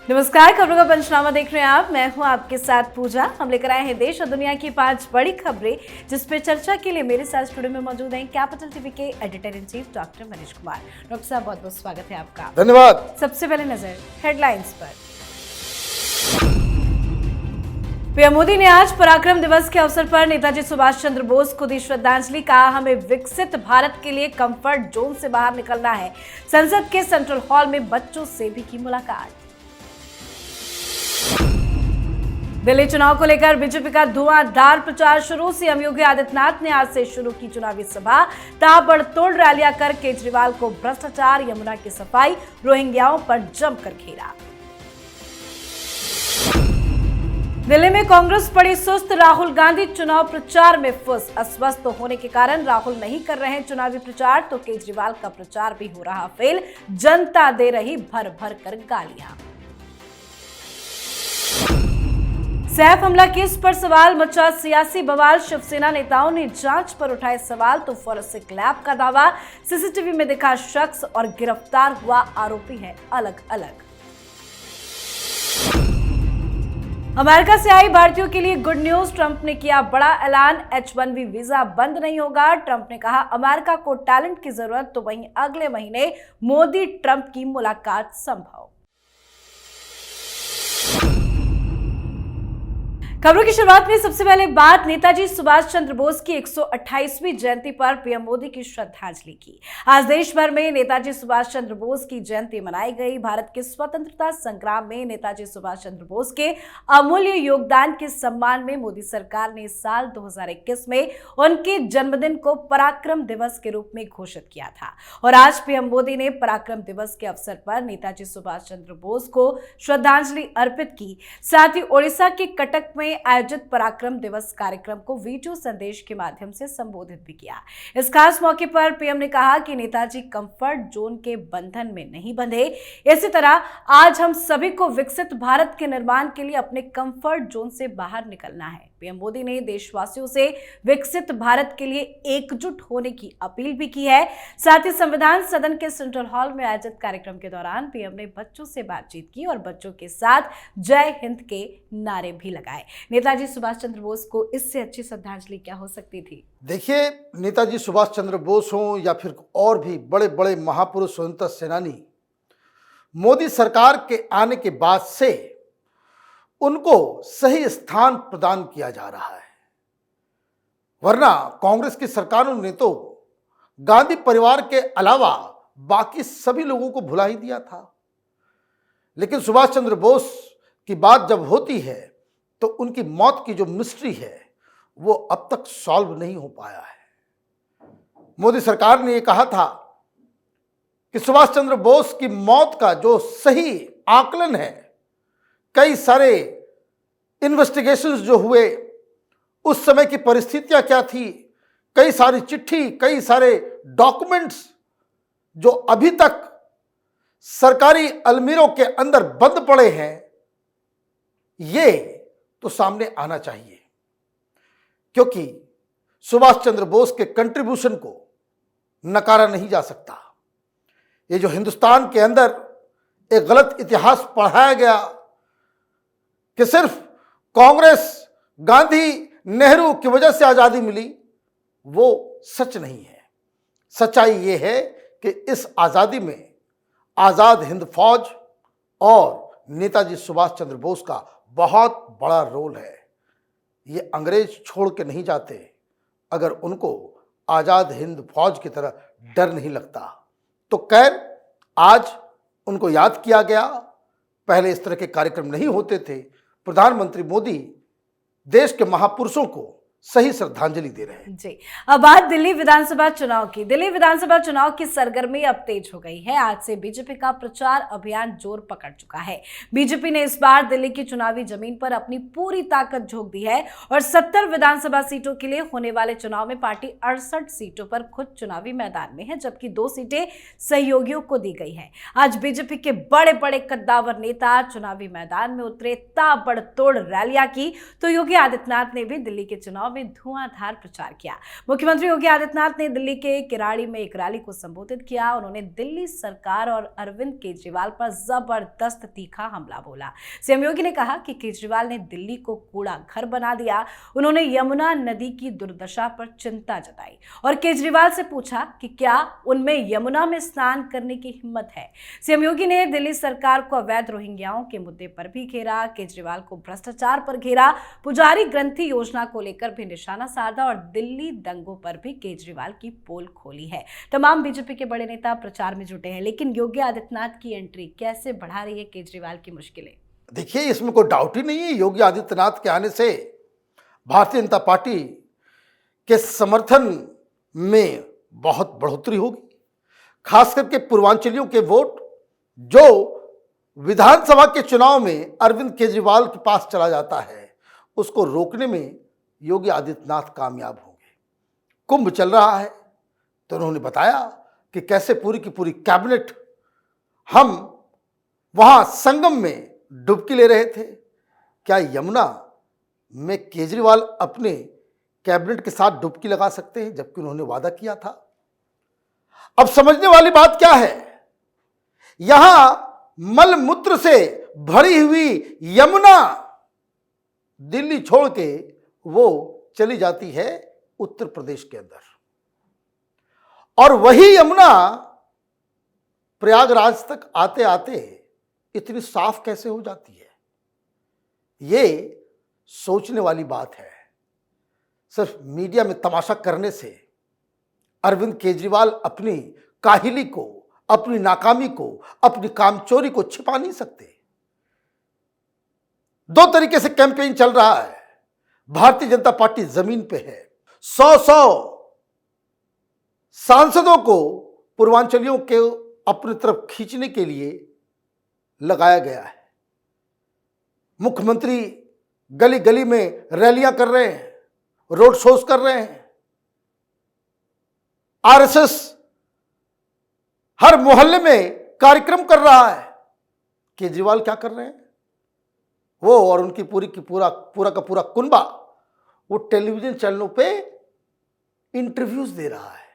नमस्कार, खबरों का पंचनामा देख रहे हैं आप। मैं हूं आपके साथ पूजा। हम लेकर आए हैं देश और दुनिया की 5 बड़ी खबरें, जिस पे चर्चा के लिए मेरे साथ स्टूडियो में मौजूद हैं कैपिटल टीवी के editor in chief doctor Manish Kumar. Doctor साहब, बहुत बहुत स्वागत है आपका। धन्यवाद। सबसे पहले नजर हेडलाइंस पर। पीएम मोदी ने आज पराक्रम दिवस के अवसर पर नेताजी सुभाष चंद्र बोस को दी श्रद्धांजलि। कहा, हमें विकसित भारत के लिए कंफर्ट जोन से बाहर निकलना है। संसद के सेंट्रल हॉल में बच्चों से भी की मुलाकात। दिल्ली चुनाव को लेकर बीजेपी का धुआंधार प्रचार शुरू। सीएम योगी आदित्यनाथ ने आज से शुरू की चुनावी सभा। ताबड़तोड़ रैलियां कर केजरीवाल को भ्रष्टाचार, यमुना की सफाई, रोहिंग्याओं पर जमकर घेरा। दिल्ली में कांग्रेस पड़ी सुस्त। राहुल गांधी चुनाव प्रचार में फुस। अस्वस्थ होने के कारण राहुल नहीं कर रहे चुनावी प्रचार, तो केजरीवाल का प्रचार भी हो रहा फेल। जनता दे रही भर भर कर गालियां। सैफ हमला केस पर सवाल मचा सियासी बवाल। शिवसेना नेताओं ने जांच पर उठाए सवाल, तो फॉरेंसिक लैब का दावा। सीसीटीवी में दिखा शख्स और गिरफ्तार हुआ आरोपी है अलग अलग। अमेरिका से आई भारतीयों के लिए गुड न्यूज। ट्रंप ने किया बड़ा ऐलान। H1B वीजा बंद नहीं होगा। ट्रंप ने कहा, अमेरिका को टैलेंट की जरूरत, तो वहीं अगले महीने मोदी ट्रंप की मुलाकात संभव। खबरों की शुरुआत में सबसे पहले बात नेताजी सुभाष चंद्र बोस की 128वीं जयंती पर पीएम मोदी की श्रद्धांजलि की। आज देश भर में नेताजी सुभाष चंद्र बोस की जयंती मनाई गई। भारत के स्वतंत्रता संग्राम में नेताजी सुभाष चंद्र बोस के अमूल्य योगदान के सम्मान में मोदी सरकार ने साल 2021 में उनके जन्मदिन को पराक्रम दिवस के रूप में घोषित किया था। और आज पीएम मोदी ने पराक्रम दिवस के अवसर पर नेताजी सुभाष चंद्र बोस को श्रद्धांजलि अर्पित की। साथ ही ओडिशा के कटक में आयोजित पराक्रम दिवस कार्यक्रम को वीडियो संदेश के माध्यम से संबोधित भी किया। इस खास मौके पर पीएम ने कहा कि नेताजी कंफर्ट जोन के बंधन में नहीं बंधे। इसी तरह आज हम सभी को विकसित भारत के निर्माण के लिए अपने कंफर्ट जोन से बाहर निकलना है। पीएम मोदी ने देशवासियों से विकसित भारत के लिए एकजुट होने की अपील भी की है। साथ ही संविधान सदन के सेंट्रल हॉल में आयोजित कार्यक्रम के दौरान पीएम ने बच्चों से बातचीत की और बच्चों के साथ जय हिंद के नारे भी लगाए। नेताजी सुभाष चंद्र बोस को इससे अच्छी श्रद्धांजलि क्या हो सकती थी? देखिए, नेताजी सुभाष चंद्र बोस हों या फिर और भी बड़े बड़े महापुरुष स्वतंत्रता सेनानी, मोदी सरकार के आने के बाद से उनको सही स्थान प्रदान किया जा रहा है। वरना कांग्रेस की सरकारों ने तो गांधी परिवार के अलावा बाकी सभी लोगों को भुला ही दिया था। लेकिन सुभाष चंद्र बोस की बात जब होती है तो उनकी मौत की जो मिस्ट्री है वो अब तक सॉल्व नहीं हो पाया है। मोदी सरकार ने ये कहा था कि सुभाष चंद्र बोस की मौत का जो सही आकलन है, कई सारे इन्वेस्टिगेशंस जो हुए, उस समय की परिस्थितियां क्या थी, कई सारी चिट्ठी, कई सारे डॉक्यूमेंट्स जो अभी तक सरकारी अलमीरों के अंदर बंद पड़े हैं, ये तो सामने आना चाहिए। क्योंकि सुभाष चंद्र बोस के कंट्रीब्यूशन को नकारा नहीं जा सकता। ये जो हिंदुस्तान के अंदर एक गलत इतिहास पढ़ाया गया कि सिर्फ कांग्रेस, गांधी, नेहरू की वजह से आजादी मिली, वो सच नहीं है। सच्चाई ये है कि इस आजादी में आजाद हिंद फौज और नेताजी सुभाष चंद्र बोस का बहुत बड़ा रोल है। ये अंग्रेज छोड़ के नहीं जाते अगर उनको आजाद हिंद फौज की तरह डर नहीं लगता। तो खैर, आज उनको याद किया गया। पहले इस तरह के कार्यक्रम नहीं होते थे। प्रधानमंत्री मोदी देश के महापुरुषों को सही श्रद्धांजलि दे रहे हैं। जी, अब बात दिल्ली विधानसभा चुनाव की। दिल्ली विधानसभा चुनाव की सरगर्मी अब तेज हो गई है। आज से बीजेपी का प्रचार अभियान जोर पकड़ चुका है। बीजेपी ने इस बार दिल्ली की चुनावी जमीन पर अपनी पूरी ताकत झोंक दी है और 70 विधानसभा सीटों के लिए होने वाले चुनाव में पार्टी 68 सीटों पर खुद चुनावी मैदान में है, जबकि 2 सीटें सहयोगियों को दी गई है। आज बीजेपी के बड़े बड़े कद्दावर नेता चुनावी मैदान में उतरे, ताबड़तोड़ रैलियां की, तो योगी आदित्यनाथ ने भी दिल्ली के चुनाव चुनाव में धुआंधार प्रचार किया। मुख्यमंत्री योगी आदित्यनाथ ने दिल्ली के किराड़ी में एक रैली को संबोधित किया। उन्होंने दिल्ली सरकार और अरविंद केजरीवाल पर जबरदस्त तीखा हमला बोला। सीएम योगी ने कहा कि केजरीवाल ने दिल्ली को कूड़ा घर बना दिया। उन्होंने यमुना नदी की दुर्दशा पर चिंता जताई और केजरीवाल से पूछा कि क्या उनमें यमुना में स्नान करने की हिम्मत है। सीएम योगी ने दिल्ली सरकार को अवैध रोहिंग्याओं के मुद्दे पर भी घेरा, केजरीवाल को भ्रष्टाचार पर घेरा, पुजारी ग्रंथी योजना को लेकर भी निशाना साधा और दिल्ली दंगों पर भी केजरीवाल की पोल खोली है। तमाम बीजेपी के बड़े नेता प्रचार में जुटे हैं, लेकिन योगी आदित्यनाथ की एंट्री कैसे बढ़ा रही है केजरीवाल की मुश्किलें? देखिए, इसमें कोई डाउट ही नहीं है, योगी आदित्यनाथ के आने से भारतीय जनता पार्टी के समर्थन में बहुत बढ़ोतरी होगी। खास करके पूर्वांचलियों के वोट जो विधानसभा के चुनाव में अरविंद केजरीवाल के पास चला जाता है, उसको रोकने में योगी आदित्यनाथ कामयाब होंगे। कुंभ चल रहा है तो उन्होंने बताया कि कैसे पूरी की पूरी कैबिनेट हम वहां संगम में डुबकी ले रहे थे। क्या यमुना में केजरीवाल अपने कैबिनेट के साथ डुबकी लगा सकते हैं, जबकि उन्होंने वादा किया था? अब समझने वाली बात क्या है, यहां मल मूत्र से भरी हुई यमुना दिल्ली छोड़ के वो चली जाती है उत्तर प्रदेश के अंदर, और वही यमुना प्रयागराज तक आते आते इतनी साफ कैसे हो जाती है? ये सोचने वाली बात है। सिर्फ मीडिया में तमाशा करने से अरविंद केजरीवाल अपनी काहिली को, अपनी नाकामी को, अपनी कामचोरी को छिपा नहीं सकते। दो तरीके से कैंपेन चल रहा है। भारतीय जनता पार्टी जमीन पे है। 100 सांसदों को पूर्वांचलियों के अपनी तरफ खींचने के लिए लगाया गया है। मुख्यमंत्री गली गली में रैलियां कर रहे हैं, रोड शोज कर रहे हैं। आरएसएस हर मोहल्ले में कार्यक्रम कर रहा है। केजरीवाल क्या कर रहे हैं? वो और उनकी पूरी की पूरा का पूरा कुनबा वो टेलीविजन चैनलों पे इंटरव्यूज दे रहा है।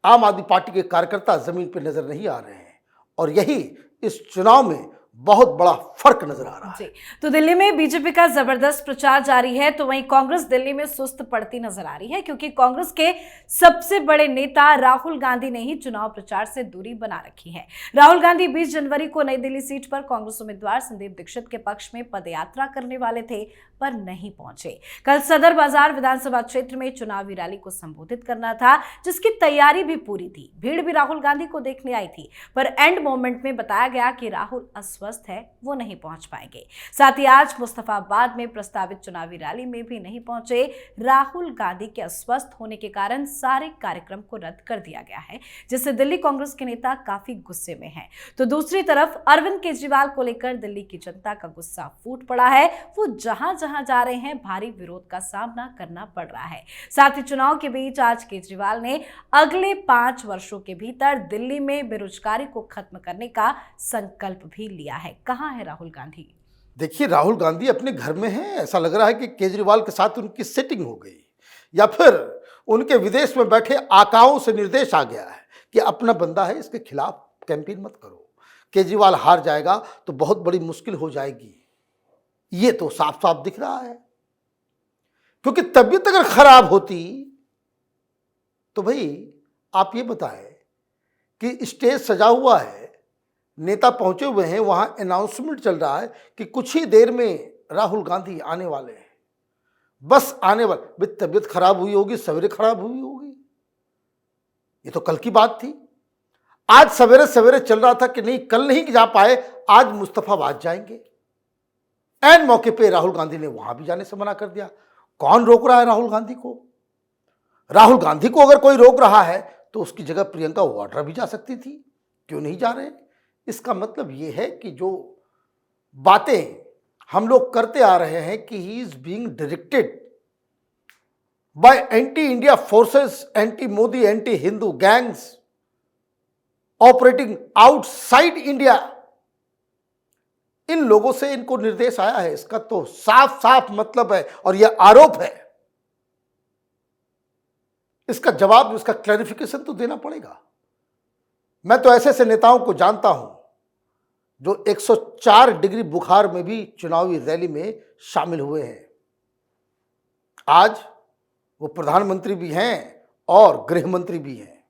आम आदमी पार्टी के कार्यकर्ता जमीन पे नजर नहीं आ रहे हैं, और यही इस चुनाव में बहुत बड़ा फर्क नजर आ रहा है। तो दिल्ली में बीजेपी का जबरदस्त प्रचार जारी है, तो वहीं कांग्रेस दिल्ली में सुस्त पड़ती नजर आ रही है, क्योंकि कांग्रेस के सबसे बड़े नेता राहुल गांधी ने ही चुनाव प्रचार से दूरी बना रखी है। राहुल गांधी 20 जनवरी को नई दिल्ली सीट पर कांग्रेस उम्मीदवार संदीप दीक्षित के पक्ष में पदयात्रा करने वाले थे, पर नहीं पहुंचे। कल सदर बाजार विधानसभा क्षेत्र में चुनावी रैली को संबोधित करना था, जिसकी तैयारी भी पूरी थी। भीड़ भी राहुल गांधी को देखने आई थी, पर एंड मोमेंट में बताया गया कि राहुल अस्वस्थ है, वो नहीं पहुंच पाएंगे। साथ ही आज मुस्तफाबाद में प्रस्तावित चुनावी रैली में भी नहीं पहुंचे। राहुल गांधी के अस्वस्थ होने के कारण सारे कार्यक्रम को रद्द कर दिया गया है, जिससे दिल्ली कांग्रेस के नेता काफी गुस्से में हैं। तो दूसरी तरफ अरविंद केजरीवाल को लेकर दिल्ली की जनता का गुस्सा फूट पड़ा है। वो जहां जहां जा रहे हैं भारी विरोध का सामना करना पड़ रहा है। साथ ही चुनाव के बीच आज केजरीवाल ने अगले 5 वर्षों के भीतर दिल्ली में बेरोजगारी को खत्म करने का संकल्प भी लिया है। कहां है राहुल गांधी? देखिए, राहुल गांधी अपने घर में हैं। ऐसा लग रहा है कि केजरीवाल के साथ उनकी सेटिंग हो गई, या फिर उनके विदेश में बैठे आकाओं से निर्देश आ गया है कि अपना बंदा है, इसके खिलाफ कैंपेन मत करो। केजरीवाल हार जाएगा तो बहुत बड़ी मुश्किल हो जाएगी। ये तो साफ साफ दिख रहा है, क्योंकि तबीयत अगर खराब होती तो भाई आप ये बताएं कि स्टेज सजा हुआ है, नेता पहुंचे हुए हैं, वहां अनाउंसमेंट चल रहा है कि कुछ ही देर में राहुल गांधी आने वाले हैं, बस आने वाले। भाई तबीयत खराब हुई होगी, सवेरे खराब हुई होगी, ये तो कल की बात थी। आज सवेरे सवेरे चल रहा था कि नहीं, कल नहीं जा पाए, आज मुस्तफाबाद जाएंगे। ऐन मौके पे राहुल गांधी ने वहां भी जाने से मना कर दिया। कौन रोक रहा है राहुल गांधी को? राहुल गांधी को अगर कोई रोक रहा है तो उसकी जगह प्रियंका वाड्रा भी जा सकती थी, क्यों नहीं जा रहे? इसका मतलब यह है कि जो बातें हम लोग करते आ रहे हैं कि he is being directed by anti India forces, anti Modi, anti Hindu gangs operating outside India, इन लोगों से इनको निर्देश आया है, इसका तो साफ साफ मतलब है और यह आरोप है। इसका जवाब, इसका क्लैरिफिकेशन तो देना पड़ेगा। मैं तो ऐसे ऐसे नेताओं को जानता हूं जो 104 डिग्री बुखार में भी चुनावी रैली में शामिल हुए हैं। आज वो प्रधानमंत्री भी हैं और गृह मंत्री भी हैं।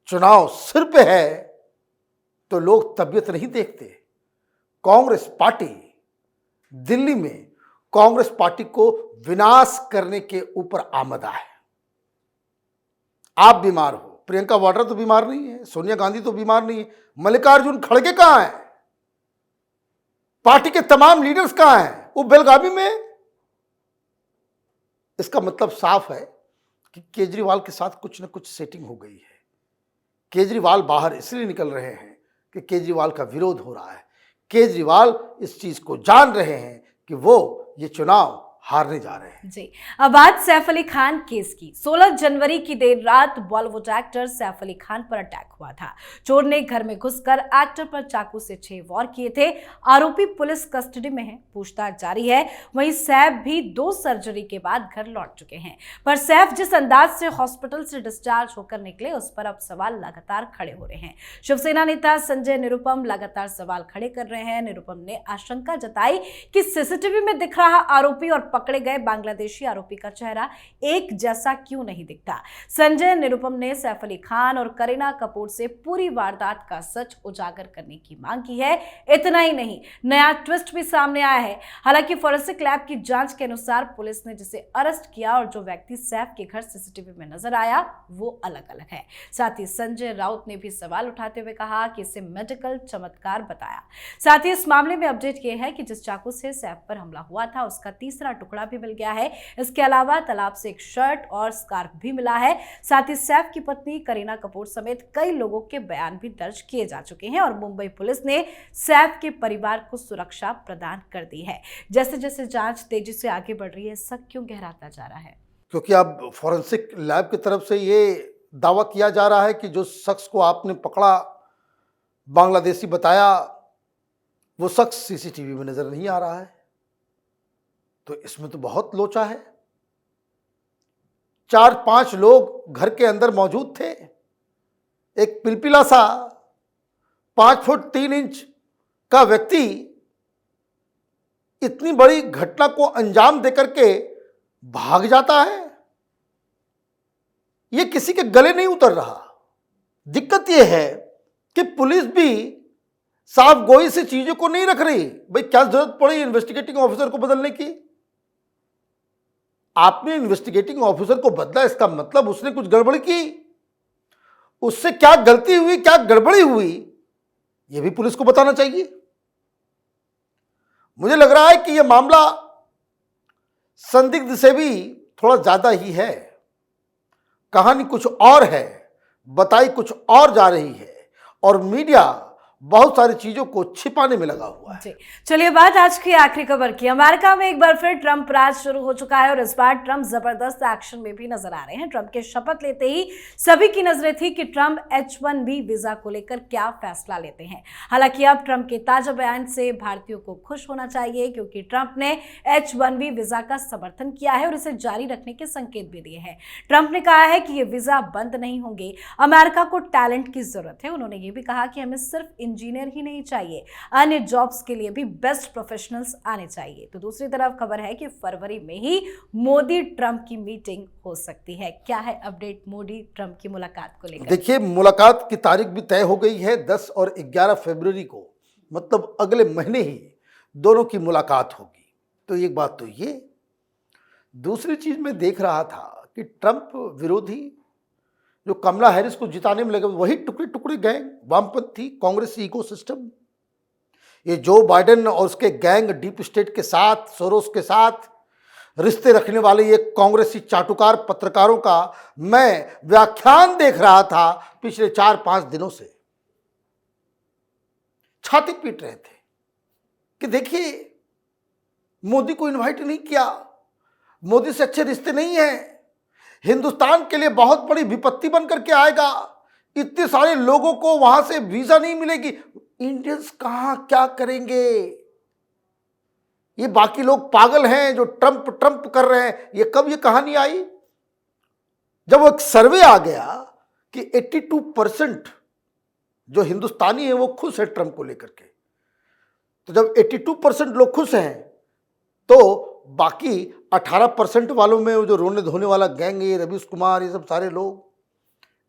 चुनाव सिर पे है तो लोग तबीयत नहीं देखते। कांग्रेस पार्टी दिल्ली में कांग्रेस पार्टी को विनाश करने के ऊपर आमदा है। आप बीमार हो, प्रियंका वाड्रा तो बीमार नहीं है, सोनिया गांधी तो बीमार नहीं है, मल्लिकार्जुन खड़गे कहां हैं? पार्टी के तमाम लीडर्स कहां हैं? वो बेलगावी में। इसका मतलब साफ है कि केजरीवाल के साथ कुछ न कुछ सेटिंग हो गई है। केजरीवाल बाहर इसलिए निकल रहे हैं कि केजरीवाल का विरोध हो रहा है। केजरीवाल इस चीज को जान रहे हैं कि वो ये चुनाव हारने जा रहे हैं। जी, अब बात सैफ अली खान केस की। 16 जनवरी की देर रात बॉलीवुड एक्टर सैफ अली खान पर अटैक हुआ था। चोर ने घर में घुसकर एक्टर पर चाकू से 6 वार किए थे। आरोपी पुलिस कस्टडी में है, पूछताछ जारी है। वहीं सैफ भी 2 सर्जरी के बाद घर लौट चुके हैं। पर सैफ जिस अंदाज से हॉस्पिटल से डिस्चार्ज होकर निकले, उस पर अब सवाल लगातार खड़े हो रहे हैं। शिवसेना नेता संजय निरुपम लगातार सवाल खड़े कर रहे हैं। निरुपम ने आशंका जताई कि सीसीटीवी में दिख रहा आरोपी और पकड़े गए बांग्लादेशी आरोपी का चेहरा एक जैसा क्यों नहीं दिखता। संजय निरुपम ने सैफ अली खान और करीना कपूर से पूरी वारदात का सच उजागर करने की मांग की है। इतना ही नहीं, नया ट्विस्ट भी सामने आया है। हालांकि फोरेंसिक लैब की जांच के अनुसार पुलिस ने जिसे अरेस्ट किया और जो व्यक्ति सैफ के घर सीसीटीवी में नजर आया, वो अलग अलग है। साथ ही संजय राउत ने भी सवाल उठाते हुए कहा कि इसे मेडिकल चमत्कार बताया। साथ ही इस मामले में अपडेट यह है कि जिस चाकू से सैफ पर हमला हुआ था, उसका तीसरा टुकड़ा भी मिल गया है। इसके अलावा तालाब से एक शर्ट और स्कार्फ भी मिला है। साथ ही सैफ की पत्नी करीना कपूर समेत कई लोगों के बयान भी दर्ज किए जा चुके हैं और मुंबई पुलिस ने सैफ के परिवार को सुरक्षा प्रदान कर दी है। जैसे जैसे जांच तेजी से आगे बढ़ रही है, शक क्यों गहराता जा रहा है? क्योंकि अब फॉरेंसिक लैब की तरफ से ये दावा किया जा रहा है कि जो शख्स को आपने पकड़ा, बांग्लादेशी बताया, वो शख्स सीसीटीवी में नजर नहीं आ रहा है। तो इसमें तो बहुत लोचा है। 4-5 लोग घर के अंदर मौजूद थे। एक पिलपिला सा 5 फुट 3 इंच का व्यक्ति इतनी बड़ी घटना को अंजाम देकर के भाग जाता है। यह किसी के गले नहीं उतर रहा। दिक्कत यह है कि पुलिस भी साफ गोई से चीजों को नहीं रख रही। भाई क्या जरूरत पड़ी इन्वेस्टिगेटिंग ऑफिसर को बदलने की? आपने इन्वेस्टिगेटिंग ऑफिसर को बदला, इसका मतलब उसने कुछ गड़बड़ी की। उससे क्या गलती हुई, क्या गड़बड़ी हुई, यह भी पुलिस को बताना चाहिए। मुझे लग रहा है कि यह मामला संदिग्ध से भी थोड़ा ज्यादा ही है। कहानी कुछ और है, बताई कुछ और जा रही है और मीडिया बहुत सारी चीजों को छिपाने में लगा हुआ है। चलिए बात आज की आखिरी खबर की। अमेरिका में एक बार फिर ट्रंप राज शुरू हो चुका है और इस बार ट्रंप जबरदस्त एक्शन में भी नजर आ रहे हैं। ट्रंप के शपथ लेते ही सभी की नजरें थी कि ट्रंप H-1B वीजा को लेकर क्या फैसला लेते हैं। हालांकि अब ट्रंप के ताजा बयान से भारतीयों को खुश होना चाहिए, क्योंकि ट्रंप ने H-1B वीजा का समर्थन किया है और इसे जारी रखने के संकेत भी दिए हैं। ट्रंप ने कहा है कि ये वीजा बंद नहीं होंगे। अमेरिका को टैलेंट की जरूरत है। उन्होंने ये भी कहा कि हमें सिर्फ इंजीनियर ही नहीं चाहिए, अन्य जॉब्स के लिए भी बेस्ट प्रोफेशनल्स आने चाहिए। तो दूसरी तरफ खबर है कि फरवरी में ही मोदी ट्रंप की मीटिंग हो सकती है। क्या है अपडेट मोदी ट्रंप की मुलाकात को लेकर? देखिए, मुलाकात की तारीख भी तय हो गई है। 10 और 11 फरवरी को, मतलब अगले महीने ही दोनों की मुलाकात होगी। तो एक बात तो ये। दूसरी चीज मैं देख रहा था कि ट्रंप विरोधी जो कमला हैरिस को जिताने में लगे, वही टुकड़े टुकड़े गैंग, वामपंथी कांग्रेसी इकोसिस्टम, ये जो बाइडेन और उसके गैंग डीप स्टेट के साथ, सोरोस के साथ रिश्ते रखने वाले ये कांग्रेसी चाटुकार पत्रकारों का मैं व्याख्यान देख रहा था पिछले 4-5 दिनों से। छाती पीट रहे थे कि देखिए, मोदी को इनवाइट नहीं किया, मोदी से अच्छे रिश्ते नहीं हैं, हिंदुस्तान के लिए बहुत बड़ी विपत्ति बनकर के आएगा। इतने सारे लोगों को वहां से वीजा नहीं मिलेगी, इंडियंस कहां क्या करेंगे? ये बाकी लोग पागल हैं जो ट्रंप ट्रंप कर रहे हैं। ये कब ये कहानी आई? जब वो एक सर्वे आ गया कि 82% जो हिंदुस्तानी है वो खुश है ट्रंप को लेकर के, तो जब 82% लोग खुश हैं तो बाकी 18% वालों में वो जो रोने धोने वाला गैंग है, रवीश कुमार, ये सब सारे लोग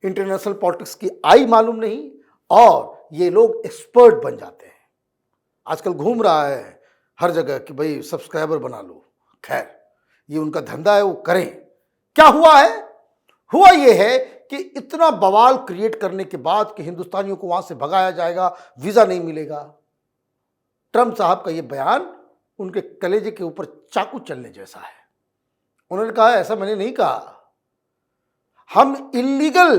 इंटरनेशनल पॉलिटिक्स की आई मालूम नहीं, और ये लोग एक्सपर्ट बन जाते हैं। आजकल घूम रहा है हर जगह कि भाई सब्सक्राइबर बना लो। खैर, ये उनका धंधा है, वो करें। क्या हुआ है? हुआ ये है कि इतना बवाल क्रिएट करने के बाद कि हिंदुस्तानियों को वहां से भगाया जाएगा, वीजा नहीं मिलेगा, ट्रंप साहब का ये बयान उनके कलेजे के ऊपर चाकू चलने जैसा है। उन्होंने कहा, ऐसा मैंने नहीं कहा, हम इलीगल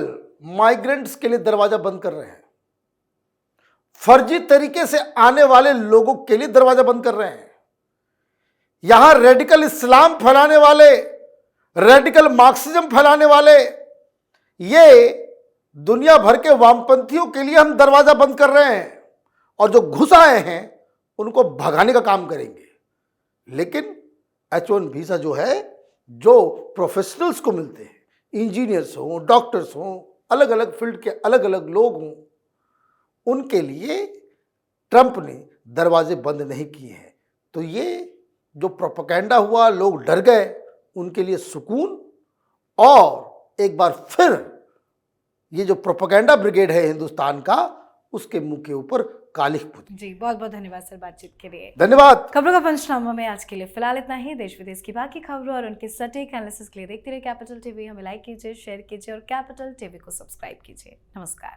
माइग्रेंट्स के लिए दरवाजा बंद कर रहे हैं, फर्जी तरीके से आने वाले लोगों के लिए दरवाजा बंद कर रहे हैं। यहां रेडिकल इस्लाम फैलाने वाले, रेडिकल मार्क्सिज्म फैलाने वाले, ये दुनिया भर के वामपंथियों के लिए हम दरवाजा बंद कर रहे हैं, और जो घुस आए हैं उनको भगाने का काम करेंगे। लेकिन H1 वीजा जो है, जो प्रोफेशनल्स को मिलते हैं, इंजीनियर्स हों, डॉक्टर्स हों, अलग अलग फील्ड के अलग अलग लोग हों, उनके लिए ट्रंप ने दरवाजे बंद नहीं किए हैं। तो ये जो प्रोपेगेंडा हुआ, लोग डर गए, उनके लिए सुकून, और एक बार फिर ये जो प्रोपेगेंडा ब्रिगेड है हिंदुस्तान का, उसके मुंह के ऊपर कालिख पुती। जी, बहुत बहुत धन्यवाद सर बातचीत के लिए। धन्यवाद। खबरों का पंचनामा में आज के लिए फिलहाल इतना ही। देश विदेश की बाकी खबरों और उनके सटीक एनालिसिस के लिए देखते रहिए कैपिटल टीवी। हमें लाइक कीजिए, शेयर कीजिए और कैपिटल टीवी को सब्सक्राइब कीजिए। नमस्कार।